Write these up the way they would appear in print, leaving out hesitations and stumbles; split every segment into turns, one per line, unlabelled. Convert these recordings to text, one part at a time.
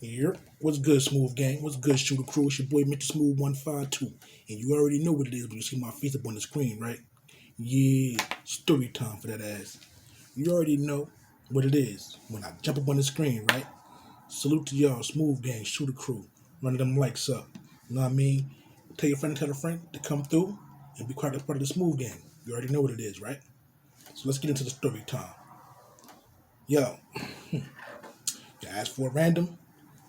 Yep. What's good, Smooth Gang? What's good, Shooter Crew? It's your boy, Mr. Smooth 152. And you already know what it is when you see my face up on the screen, right? Yeah, story time for that ass. You already know what it is when I jump up on the screen, right? Salute to y'all, Smooth Gang, Shooter Crew. Running them likes up. You know what I mean? Tell your friend, tell a friend to come through and be part of the Smooth Gang. You already know what it is, right? So let's get into the story time. Yo, you asked for a random,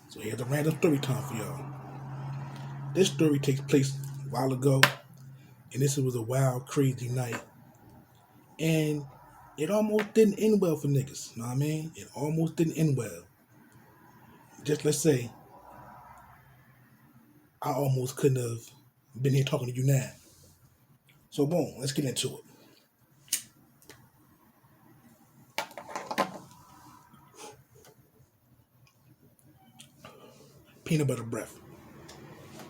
so here's a random story time for y'all. This story takes place a while ago, and this was a wild, crazy night. And it almost didn't end well for niggas. You know what I mean? It almost didn't end well. Just let's say I almost couldn't have been here talking to you now. So boom, let's get into it. Peanut butter breath.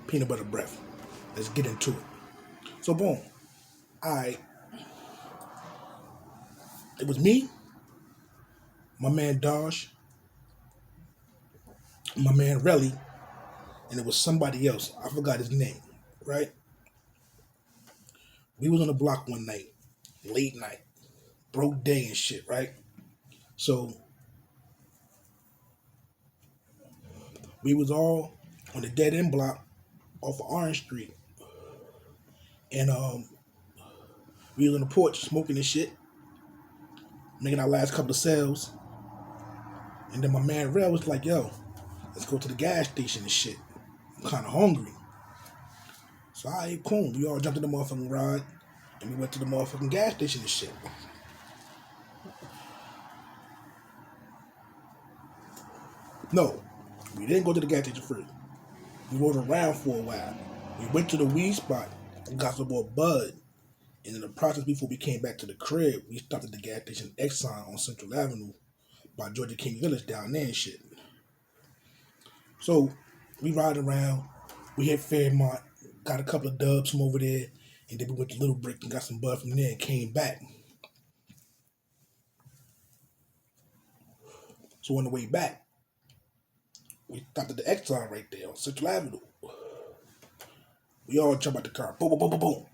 Peanut butter breath. Let's get into it. So boom. I It was me, my man Dosh, my man Relly, and it was somebody else. I forgot his name, right? We was on the block one night, late night, broke day and shit, right? So we was all on the dead end block off of Orange Street, and we was on the porch smoking and shit, making our last couple of sales. And then my man Rel was like, "Yo, let's go to the gas station and shit. I'm kind of hungry." So I ate cool. We all jumped in the motherfucking ride, and we went to the motherfucking gas station and shit. No, we didn't go to the gas station first. We rode around for a while. We went to the weed spot and got some more bud. And in the process, before we came back to the crib, we stopped at the gas station Exxon on Central Avenue by Georgia King Village down there and shit. So we ride around. We hit Fairmont, got a couple of dubs from over there, and then we went to Little Brick and got some bud from there and came back. So on the way back, we stopped at the Exxon right there on Central Avenue. We all jump out the car, boom, boom, boom, boom, boom,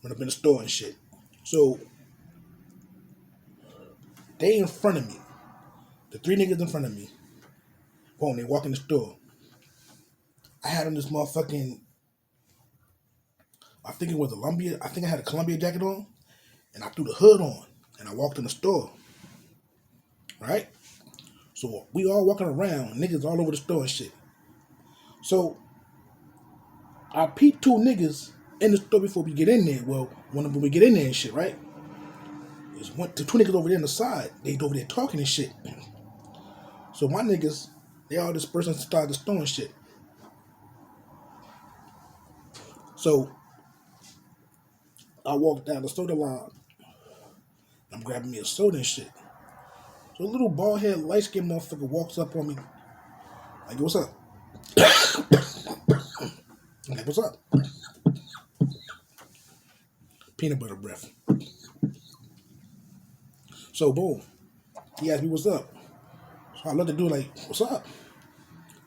run up in the store and shit. So they in front of me, the three niggas in front of me, boom, they walk in the store. I had on this motherfucking, I think it was a Columbia, I think I had a Columbia jacket on, and I threw the hood on, and I walked in the store, right? So we all walking around, niggas all over the store and shit. So I peeped two niggas in the store before we get in there. Well, when we get in there and shit, right? There's the two niggas over there on the side. They over there talking and shit. So my niggas, they all dispersed inside the store and shit. So I walked down the soda line. I'm grabbing me a soda and shit. So a little bald head, light skinned motherfucker walks up on me. Like, what's up? I'm like, what's up? Peanut butter breath. So boom. He asked me what's up. So I looked at the dude like, what's up?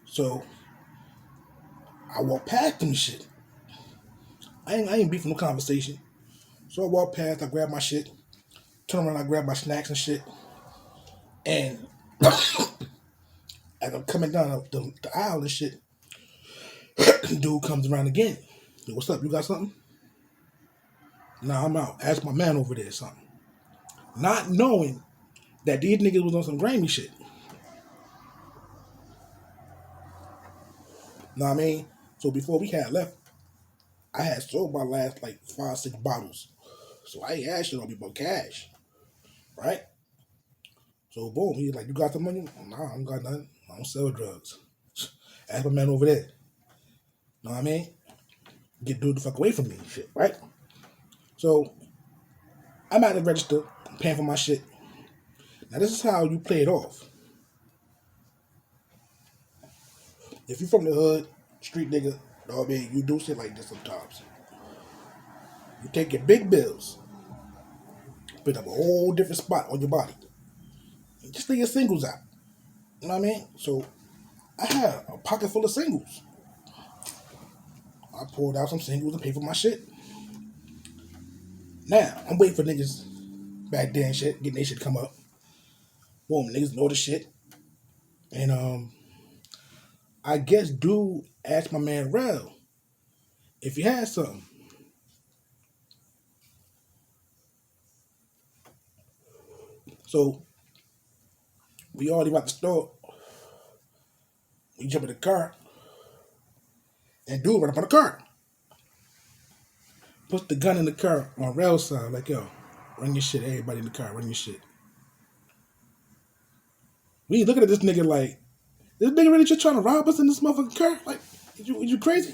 So I walked past him and shit. I ain't beefing no conversation. So I walked past, I grabbed my shit, turn around, I grabbed my snacks and shit. And as I'm coming down the aisle and shit, dude comes around again. Hey, what's up? You got something? Nah, I'm out. Ask my man over there something. Not knowing that these niggas was on some grimy shit. Know what I mean? So before we had left, I had sold my last like 5, 6 bottles. So I ain't asked you on me about cash. Right? So boom, he's like, you got the money? Nah, I don't got nothing. I don't sell drugs. Ask my man over there. Know what I mean? Get dude the fuck away from me, shit, right? So I'm at the register, paying for my shit. Now this is how you play it off. If you from the hood, street nigga, know what I mean, you do shit like this sometimes. You take your big bills, put up a whole different spot on your body. And just leave your singles out. You know what I mean? So I had a pocket full of singles. I pulled out some singles to pay for my shit. Now, I'm waiting for niggas back there and shit, getting their shit to come up. Boom, niggas know the shit. And I guess dude asked my man Rel if he had something. So we all leave out the store. We jump in the car. And dude run up on the car. Puts the gun in the car on Rel's side, like, yo, run your shit. Everybody in the car, run your shit. We looking at this nigga like, this nigga really just trying to rob us in this motherfucking car? Like, is you crazy?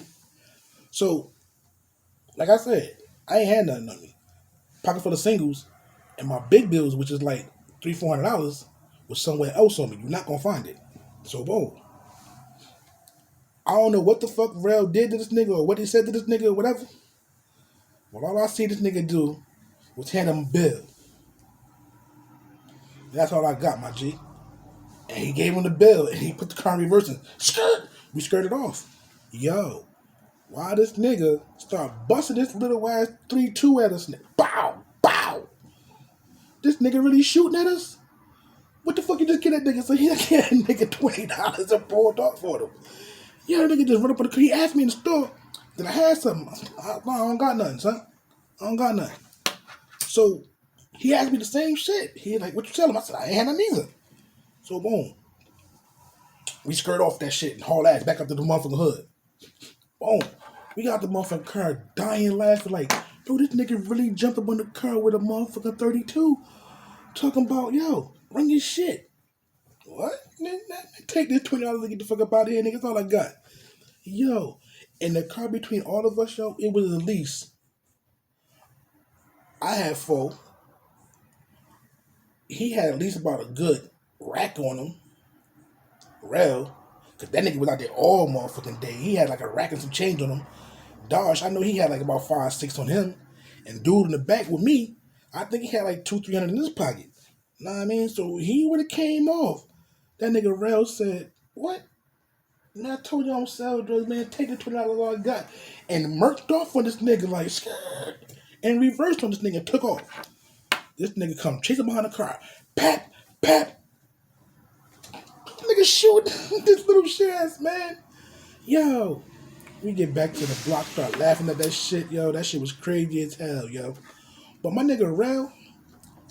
So, like I said, I ain't had nothing on me. Pocket full of singles, and my big bills, which is like $300-400, was somewhere else on me. You're not gonna find it. So boom. I don't know what the fuck Rel did to this nigga or what he said to this nigga or whatever. But all I see this nigga do was hand him a bill. That's all I got, my G. And he gave him the bill and he put the car in reverse and skirt. We skirted off. Yo, why this nigga start busting this little ass 3-2 at us? Bow, bow. This nigga really shooting at us? What the fuck you just get that nigga? So he get that nigga $20 and pulled off for him. Yeah, that nigga just run up on the car. He asked me in the store that I had something. I don't got nothing, son. I don't got nothing. So he asked me the same shit. He like, what you tell him? I said, I ain't had nothing either. So boom. We skirt off that shit and haul ass back up to the motherfucking hood. Boom. We got the motherfucking car dying laughing like, bro, this nigga really jumped up on the car with a motherfucking 32 talking about, yo, bring your shit. What? Take this $20 and get the fuck up out of here, nigga. That's all I got. Yo, in the car between all of us, yo, it was at least, I had 4. He had at least about a good rack on him. Rel, because that nigga was out there all motherfucking day. He had like a rack and some change on him. Dosh, I know he had like about 5-6 on him. And dude in the back with me, I think he had like 200-300 in his pocket. Know what I mean? So he would have came off. That nigga Rel said, what? Man, I told you I don't sell drugs, man. Take the $20 all I got. And murked off on this nigga like, skirt. And reversed on this nigga and took off. This nigga come chasing behind the car. Pap, pap. Nigga shooting this little shit ass man. Yo. We get back to the block, start laughing at that shit, yo. That shit was crazy as hell, yo. But my nigga Rel,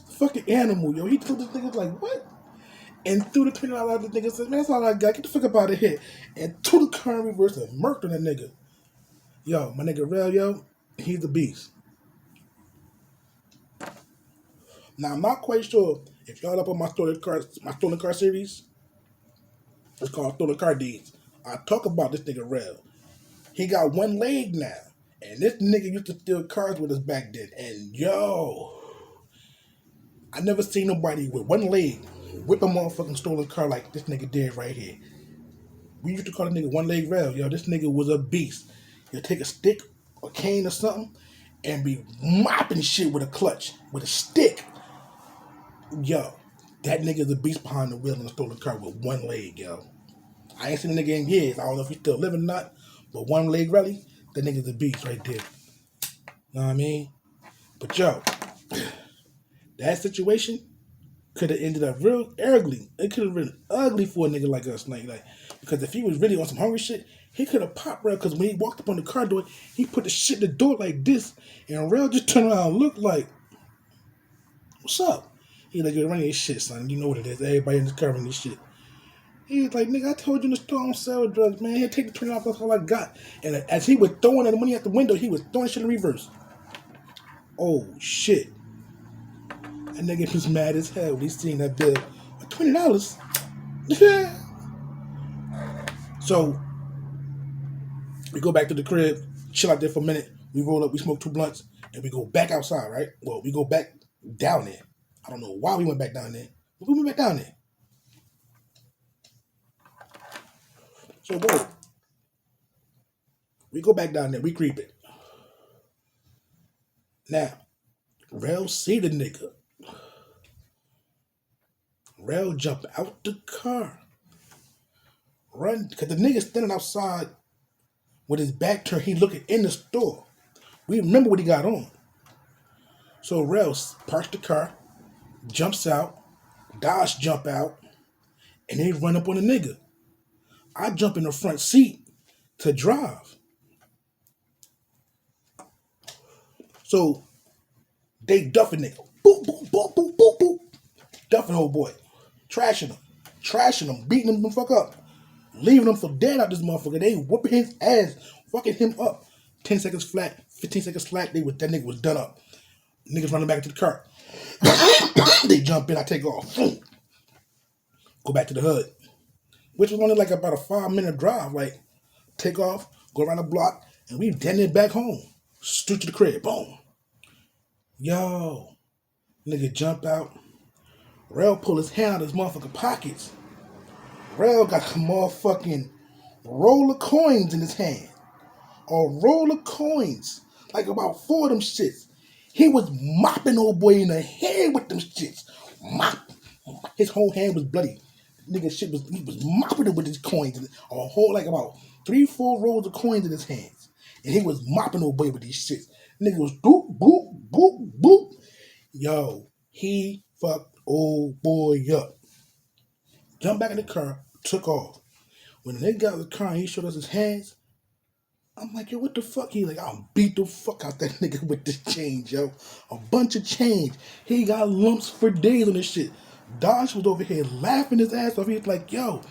fucking animal, yo. He told this nigga like, what? And threw the $20 at the nigga, said, man, that's all I got. Get the fuck up out of here. And threw the car in reverse and murked on that nigga. Yo, my nigga Rel, yo, he's a beast. Now, I'm not quite sure if y'all up on my stolen car series. It's called Stolen Car Deeds. I talk about this nigga Rel. He got one leg now. And this nigga used to steal cars with us back then. And yo, I never seen nobody with one leg whip a motherfucking stolen car like this nigga did right here. We used to call the nigga One Leg Rel. Yo, this nigga was a beast. He'll take a stick or cane or something and be mopping shit with a clutch, with a stick. Yo, that nigga's a beast behind the wheel in a stolen car with one leg, yo. I ain't seen the nigga in years. I don't know if he's still living or not, but One Leg Relly, that nigga's a beast right there. Know what I mean? But yo, that situation could have ended up real ugly. It could have been ugly for a nigga like us. Like, because if he was really on some hungry shit, he could have popped Rel. Because when he walked up on the car door, he put the shit in the door like this. And Rel just turned around and looked like, what's up? He like, you're running your shit, son. You know what it is. Everybody in this car running this shit. He was like, nigga, I told you in the store I don't sell drugs, man. Here, take the $20, that's all I got. And as he was throwing the money out the window, he was throwing shit in reverse. Oh, shit. That nigga was mad as hell when he seen that bill. $20? Yeah. So, we go back to the crib, chill out there for a minute. We roll up, we smoke 2 blunts, and we go back outside, right? Well, we go back down there. I don't know why we went back down there, but we went back down there. So, boy, we go back down there, we creep it. Now, Rel see the nigga. Rel jump out the car, Run, because the nigga standing outside with his back turned. He looking in the store. We remember what he got on. So Rel parks the car, jumps out, Dodge jump out, and they run up on the nigga. I jump in the front seat to drive. So they duffing nigga. Boop, boop, boop, boop, boop, boop. Duffing old boy. Trashing him, beating him the fuck up. Leaving him for dead out this motherfucker. They whooping his ass, fucking him up. 10 seconds flat, 15 seconds flat, that nigga was done up. Niggas running back to the car. They jump in, I take off. Go back to the hood. Which was only like about a 5-minute drive. Like, take off, go around the block, and we dead it back home. Straight to the crib, boom. Yo, nigga jump out. Rel pull his hand out of his motherfucking pockets. Rel got a motherfucking roll of coins in his hand. A roll of coins. Like about 4 of them shits. He was mopping old boy in the head with them shits. Mop. His whole hand was bloody. Nigga shit he was mopping it with his coins. A whole, like about 3-4 rolls of coins in his hands. And he was mopping old boy with these shits. Nigga was boop, boop, boop, boop. Yo, he fucked old boy up. Jumped back in the car, took off. When they got out of the car and he showed us his hands, I'm like, yo, what the fuck? He like, I'll beat the fuck out that nigga with this change, yo. A bunch of change. He got lumps for days on this shit. Dodge was over here laughing his ass off. He was like, yo,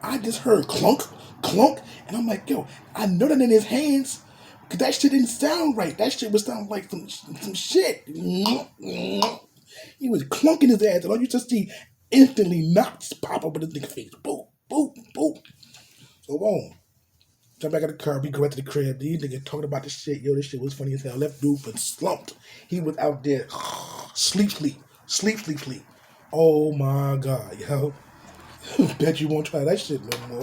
I just heard clunk, clunk. And I'm like, yo, I know that in his hands. Because that shit didn't sound right. That shit was sound like some shit. He was clunking his ass. And all you just see instantly knots pop up in his nigga face. Boop, boop, boop. So, boom. Jump back in the car, we go back to the crib. These niggas talking about this shit. Yo, this shit was funny as hell. Left dude but slumped. He was out there sleep. Oh my God, yo. Bet you won't try that shit no more.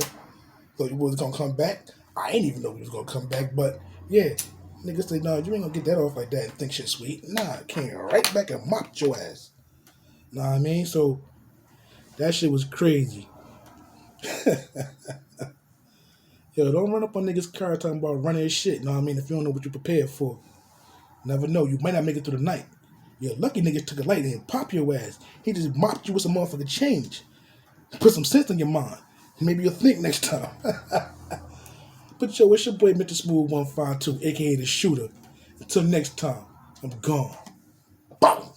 Thought you was gonna come back. I ain't even know he was gonna come back, but yeah. Niggas say, nah, you ain't gonna get that off like that and think shit sweet. Nah, came right back and mopped your ass. Know what I mean? So that shit was crazy. Yo, don't run up on niggas' car talking about running his shit. Know what I mean? If you don't know what you're prepared for. Never know. You might not make it through the night. Yo, lucky niggas took a light and pop your ass. He just mopped you with some motherfucking change. Put some sense in your mind. Maybe you'll think next time. But yo, it's your boy Mr. Smooth 152, aka the Shooter. Until next time, I'm gone. Boom.